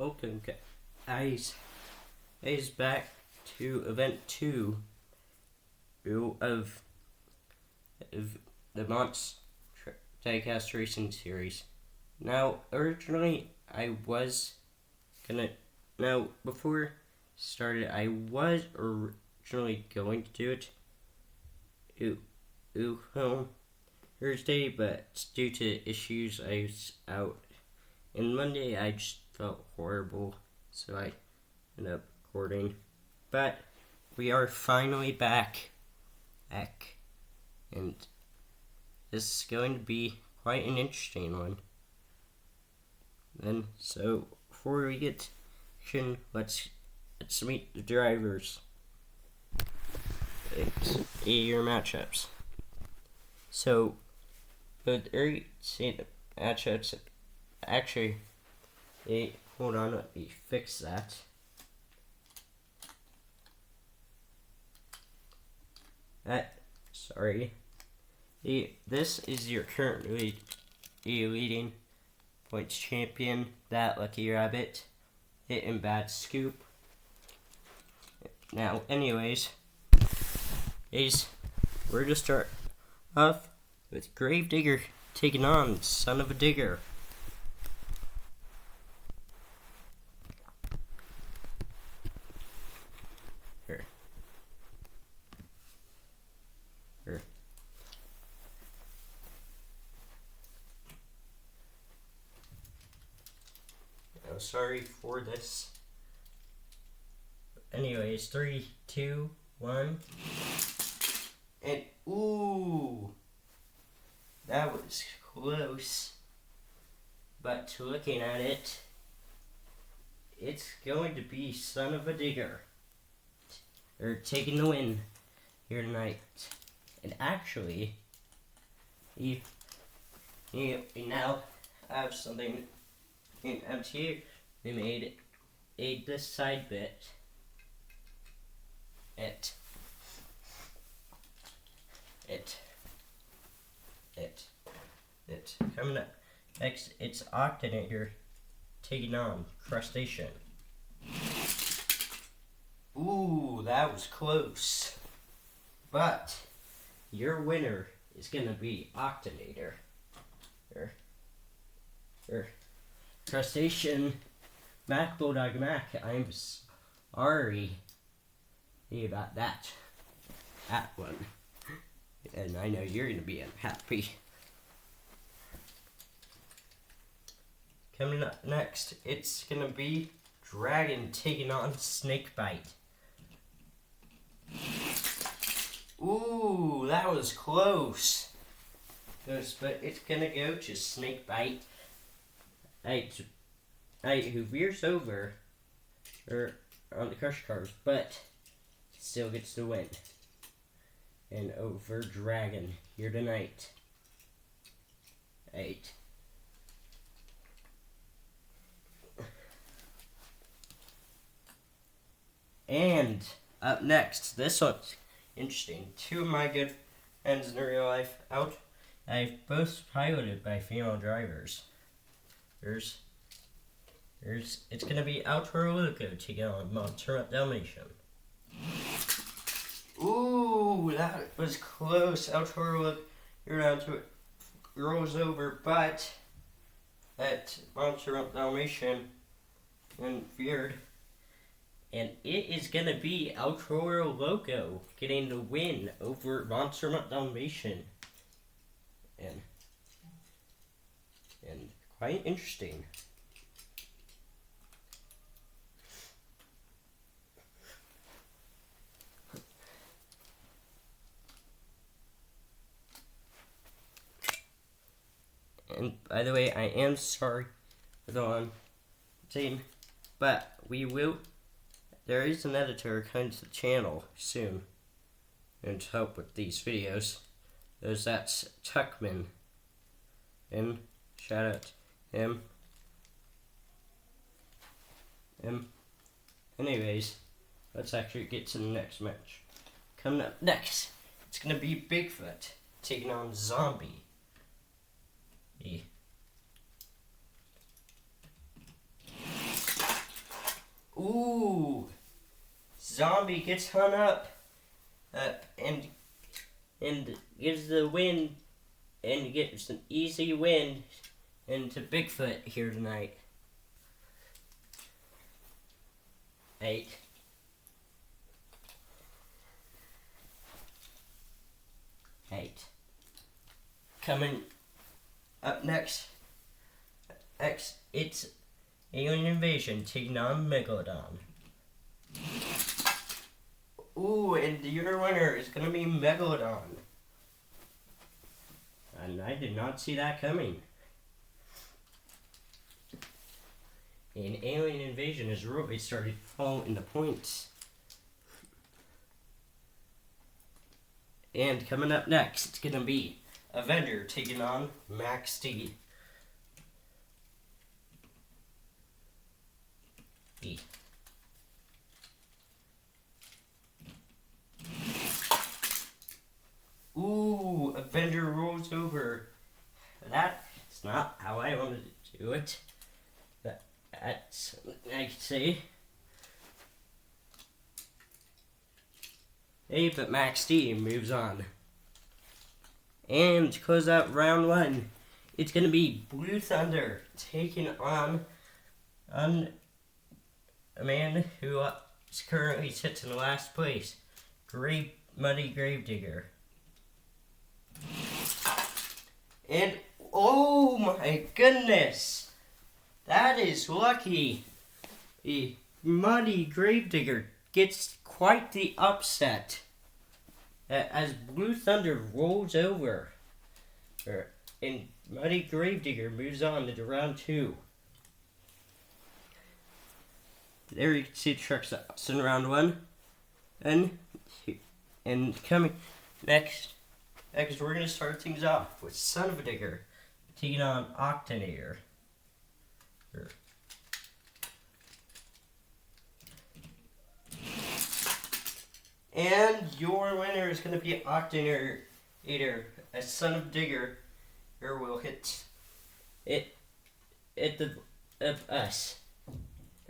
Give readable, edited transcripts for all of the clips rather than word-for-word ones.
welcome guys back to event 2 of the Monts diecast racing series. Now originally before started I was originally going to do it Thursday, but due to issues I was out, and Monday I just felt horrible, so I ended up recording. But we are finally back, and this is going to be quite an interesting one. So before we get to let's meet the drivers. It's your matchups. So the matchups actually. Hold on, let me fix that. Sorry. This is your currently leading points champion, that Lucky Rabbit, Hit and Bad Scoop. Now, anyways, we're gonna start off with Gravedigger taking on Son of a Digger. Sorry for this. Anyways, 3, 2, 1. And ooh, that was close. But looking at it, it's going to be Son of a Digger. They're taking the win here tonight. And actually, you now have something in MTU. We made this side bit. Coming up next, it's Octanator taking on Crustacean. Ooh, that was close. But your winner is gonna be Octanator. Crustacean, Mac Bulldog Mac, I'm sorry about that one. And I know you're going to be unhappy. Coming up next, it's going to be Dragon taking on Snakebite. Ooh, that was close. But it's going to go to Snakebite. Who veers over on the crush cars, but still gets the win. And over Dragon here tonight. 8. And up next, this one's interesting. 2 of my good friends in real life I've both piloted by female drivers. It's gonna be Outro Loco taking on Montserrat Dalmatian. Ooh, that was close. Outro Loco, you're down to it. Rolls over, but at Montserrat Dalmatian and veered. And it is gonna be Outro Loco getting the win over Montserrat Dalmatian. And quite interesting. And by the way, I am sorry for the one saying, but there is an editor coming to the channel soon and to help with these videos. That's Tuckman. And shout out to him. Anyways, let's actually get to the next match. Coming up next, it's gonna be Bigfoot taking on Zombie. Ooh, Zombie gets hung up, and gives the win, and gets an easy win into Bigfoot here tonight. 8. Coming up next, it's Alien Invasion taking on Megalodon. Ooh, and your winner is going to be Megalodon. And I did not see that coming. And Alien Invasion has really started falling the points. And coming up next, it's going to be Avenger taking on Max D. Ooh, Avenger rolls over. That's not how I wanted to do it. That's, I could say. Hey, but Max D moves on. And to close out round 1, it's going to be Blue Thunder taking on a man who currently sits in last place, Muddy Gravedigger. And oh my goodness, that is lucky. The Muddy Gravedigger gets quite the upset as Blue Thunder rolls over, and Muddy Gravedigger moves on to round 2. There you can see the truck stops in round 1, and coming next, we're gonna start things off with Son of a Digger taking on Octonator. And your winner is going to be Octonator. A Son of Digger will hit the us,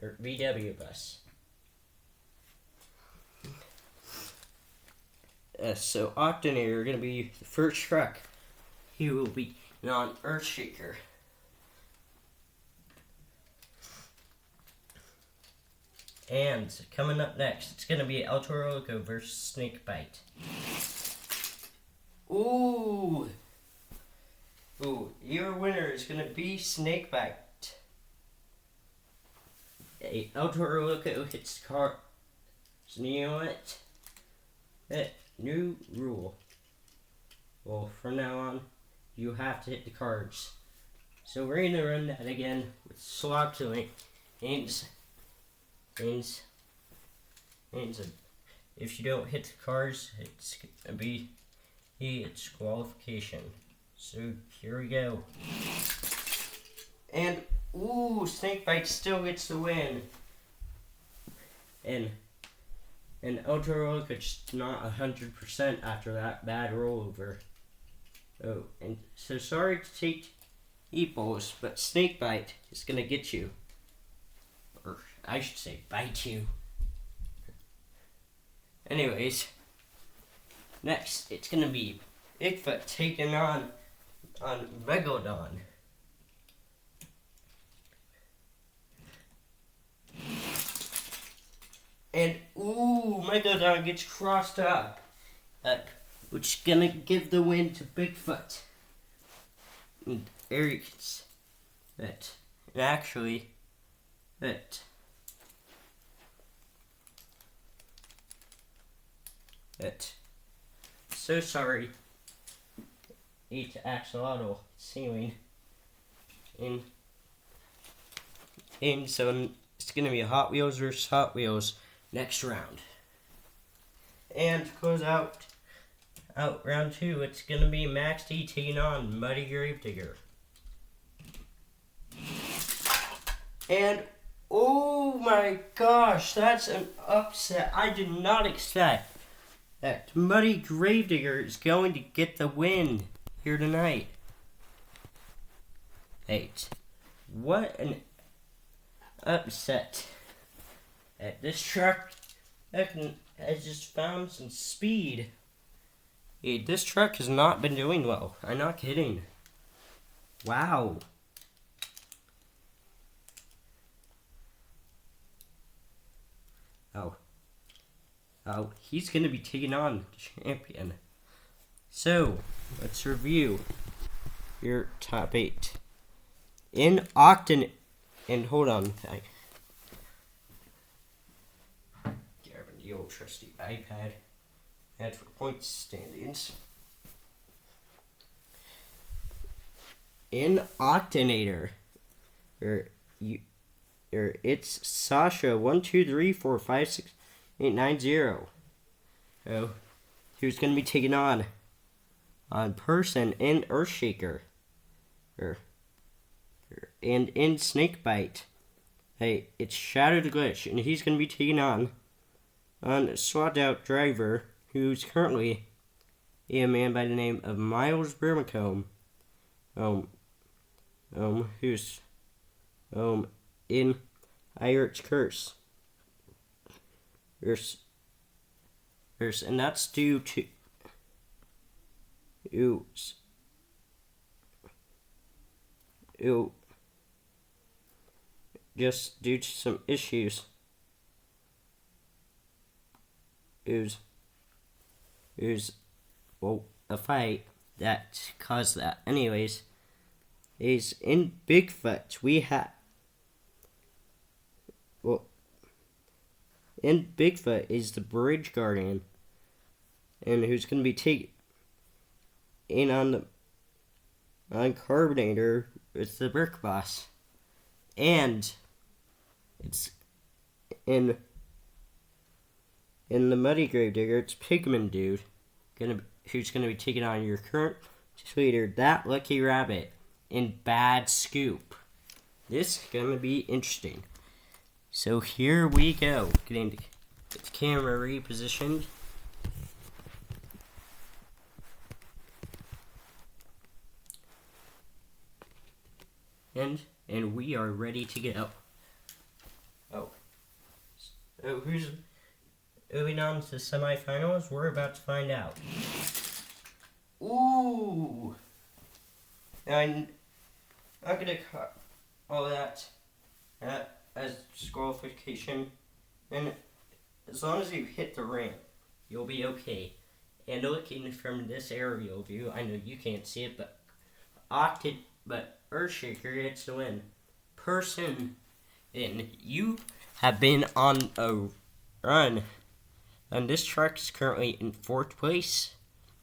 or VW bus. So Octonator are going to be the first truck. He will be on Earthshaker. And coming up next, it's going to be El Toro Loco versus Snakebite. Ooh, your winner is going to be Snakebite. El Toro Loco hits the car. So you know what? New rule. Well, from now on, you have to hit the cards. So we're going to run that again with Slog Tooling. Means if you don't hit the cars, it's gonna be its qualification. So here we go. And Snakebite still gets the win. And El Toro Loco just not 100% after that bad rollover. Oh, and so sorry to take Eeples, but Snakebite is gonna get you. Or I should say bite you. Anyways, next it's gonna be Bigfoot taking on Megalodon. And Megalodon gets crossed up, which is gonna give the win to Bigfoot. And Eric's so sorry. Eat axolotl ceiling. And so it's gonna be Hot Wheels versus Hot Wheels next round. And to close out round 2, it's gonna be Max D taking on Muddy Gravedigger. And oh my gosh, that's an upset. I did not expect that Muddy Gravedigger is going to get the win here tonight. 8. What an upset. This truck has just found some speed. Hey, this truck has not been doing well. I'm not kidding. Wow. Oh, he's going to be taking on the champion. So, let's review your top 8. In Octon, and hold on, grabbing the old trusty iPad. And for point standings. In Octonator, it's Sasha 1, 2, 3, 4, 5, 6, 8, 9, 0. Oh, who's gonna be taking on Person in Earthshaker, and in Snakebite. Hey, it's Shadow the Glitch, and he's gonna be taking on Swat Out Driver, who's currently a man by the name of Miles Brimacombe. Who's in Irish Curse. And that's due to just due to some issues. A fight that caused that. Anyways, is in Bigfoot in Bigfoot is the Bridge Guardian, and who's going to be taking in on Carbonator with the Brick Boss, and it's in the Muddy Gravedigger. It's Pigman Dude, who's going to be taking on your current leader, That Lucky Rabbit, in Bad Scoop. This is going to be interesting. So here we go. Getting the camera repositioned. And we are ready to go. So who's moving on to the semifinals? We're about to find out. Ooh! And I'm gonna cut all that as disqualification, and as long as you hit the ramp, you'll be okay. And looking from this aerial view, I know you can't see it, but Earthshaker gets the win. Person, and you have been on a run, and this truck is currently in 4th place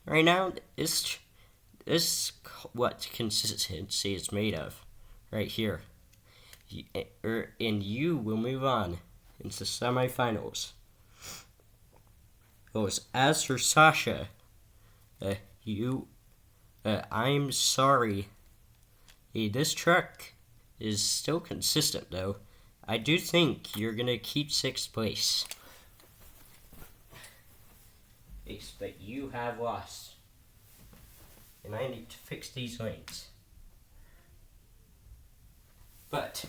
right now. This what consistency is made of, right here. And you will move on into semifinals. As for Sasha, I'm sorry. This truck is still consistent, though. I do think you're gonna keep 6th place. But you have lost. And I need to fix these lanes. But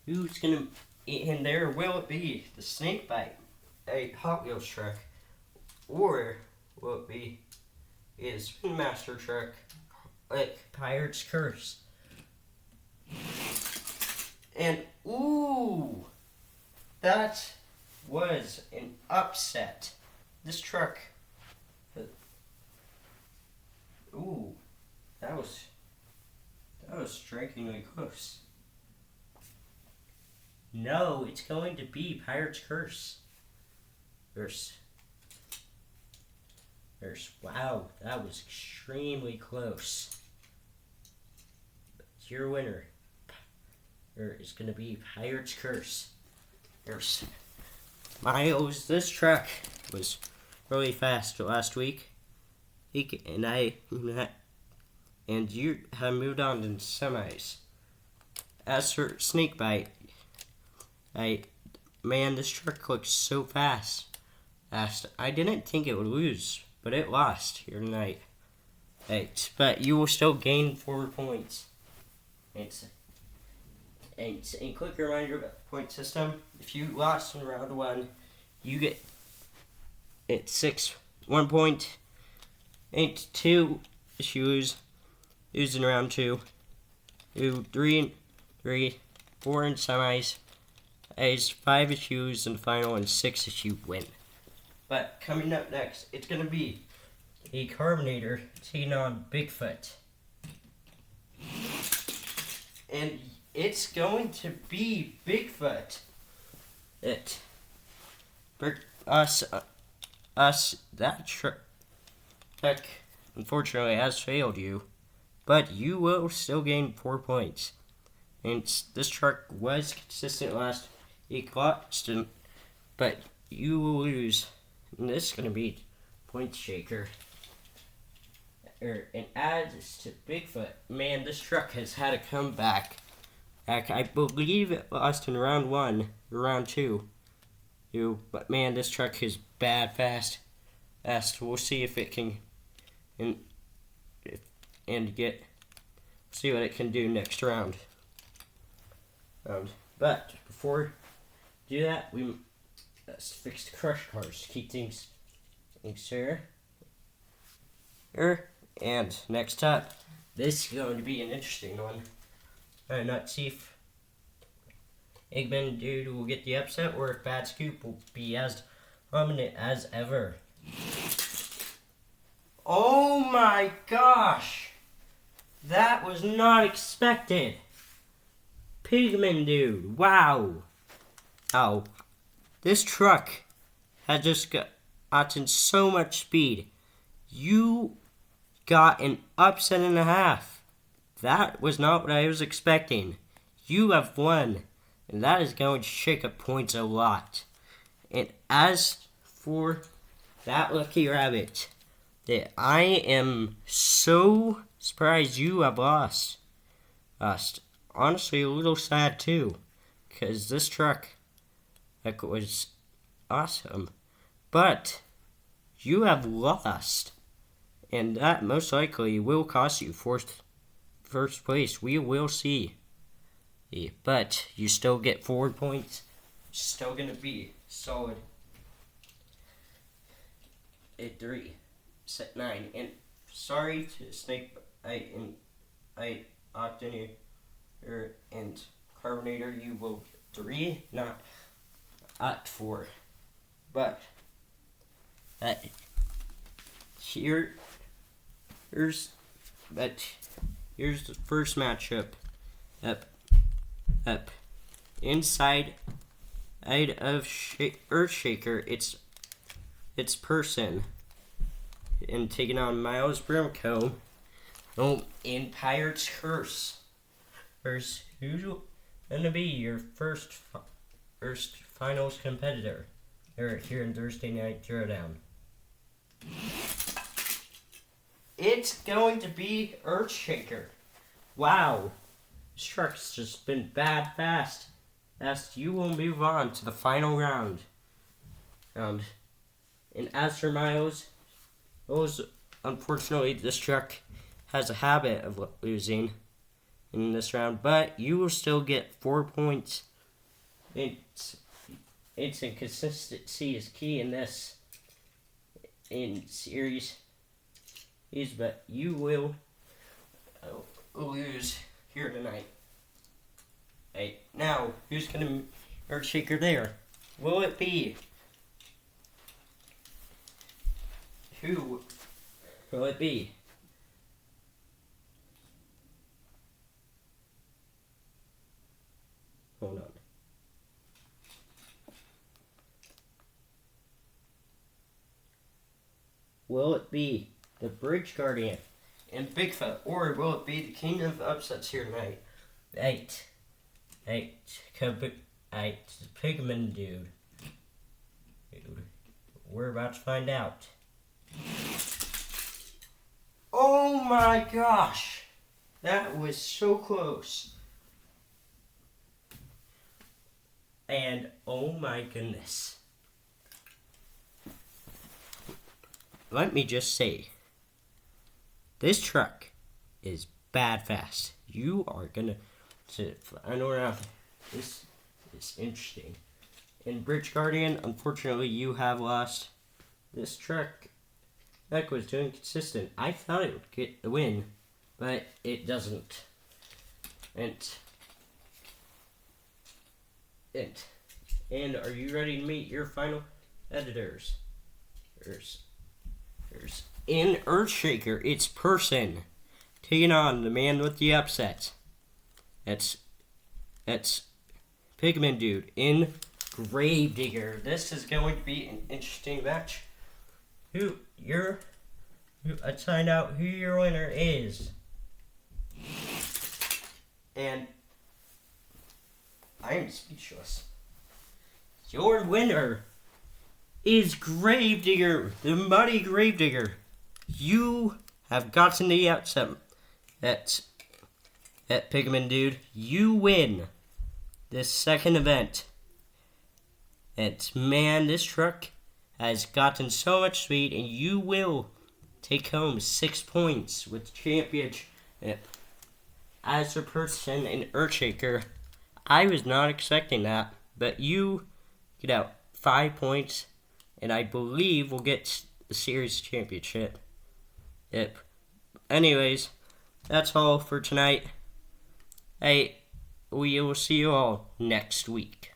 who's gonna in there? Will it be the Snakebite, a Hot Wheels truck, or will it be a Spin Master truck like Pirate's Curse? And ooh, that was an upset. This truck. Ooh, that was strikingly close. No, it's going to be Pirate's Curse. Wow, that was extremely close. But your winner is going to be Pirate's Curse. Miles, this truck was really fast last week. And you have moved on to semis. As for Snakebite, this truck looks so fast. I didn't think it would lose, but it lost here tonight. But you will still gain 4 points. And quick reminder about the point system. If you lost in round 1, you get 1 point. And 2, if you lose in round 2. 3, 4 in semis. 5 if you lose in the final, and 6 if you win. But coming up next, it's going to be a Carbonator taking on Bigfoot. And it's going to be Bigfoot. That truck unfortunately has failed you, but you will still gain 4 points. And this truck was consistent last week, but you will lose. And this is going to be point shaker. And adds to Bigfoot. Man, this truck has had a comeback. I believe it lost in round 1 or round 2. But man, this truck is bad fast. We'll see if it can see what it can do next round. But before we do that, we must fix the crush cars to keep things fair. And next up, this is going to be an interesting one. Not see if Eggman Dude will get the upset, or if Bad Scoop will be as dominant as ever. Oh my gosh! That was not expected! Pigman Dude, wow! Oh, this truck has just gotten so much speed. You got an upset and a half. That was not what I was expecting. You have won, and that is going to shake up points a lot. And as for that lucky rabbit, I am so surprised you have lost. Honestly, a little sad too, because this truck was awesome. But you have lost, and that most likely will cost you first place. We will see. But you still get 4 points. Still going to be solid at 3, set 9. And sorry to Snake Octane and Carbonator, you will 3, not at 4. But here's the first matchup. Up inside of Earthshaker, it's Person, and taking on Miles Brimco in Pirate's Curse. Who's gonna be your first finals competitor here in Thursday Night Throwdown? It's going to be Earthshaker. Wow. This truck's just been bad fast. You will move on to the final round. And as for Miles, unfortunately, this truck has a habit of losing in this round, but you will still get 4 points. It's inconsistency is key in this series, but you will lose here tonight. Hey, now, who's going to Earthshaker there? Will it be? Who will it be? Hold on. Will it be the Bridge Guardian and Bigfoot, or will it be the King of Upsets here tonight? 8, Pigman Dude. We're about to find out. Oh my gosh! That was so close. And oh my goodness. Let me just say, this truck is bad fast. You are gonna to final round. This is interesting. In Bridge Guardian, unfortunately, you have lost. This truck was doing consistent. I thought it would get the win, but it doesn't. And are you ready to meet your final editors? There's in Earthshaker, it's Person taking on the man with the upset. That's Pigman Dude in Gravedigger. This is going to be an interesting match. Let's find out who your winner is. And I am speechless. Your winner is Gravedigger, the Muddy Gravedigger. You have gotten the outset. That's Pigman Dude. You win this second event. And man, this truck has gotten so much speed, and you will take home 6 points with championship. As a person in Earthshaker, I was not expecting that, but you get out 5 points, and I believe we'll get the series championship. Yep. Anyways, that's all for tonight. Hey, we will see you all next week.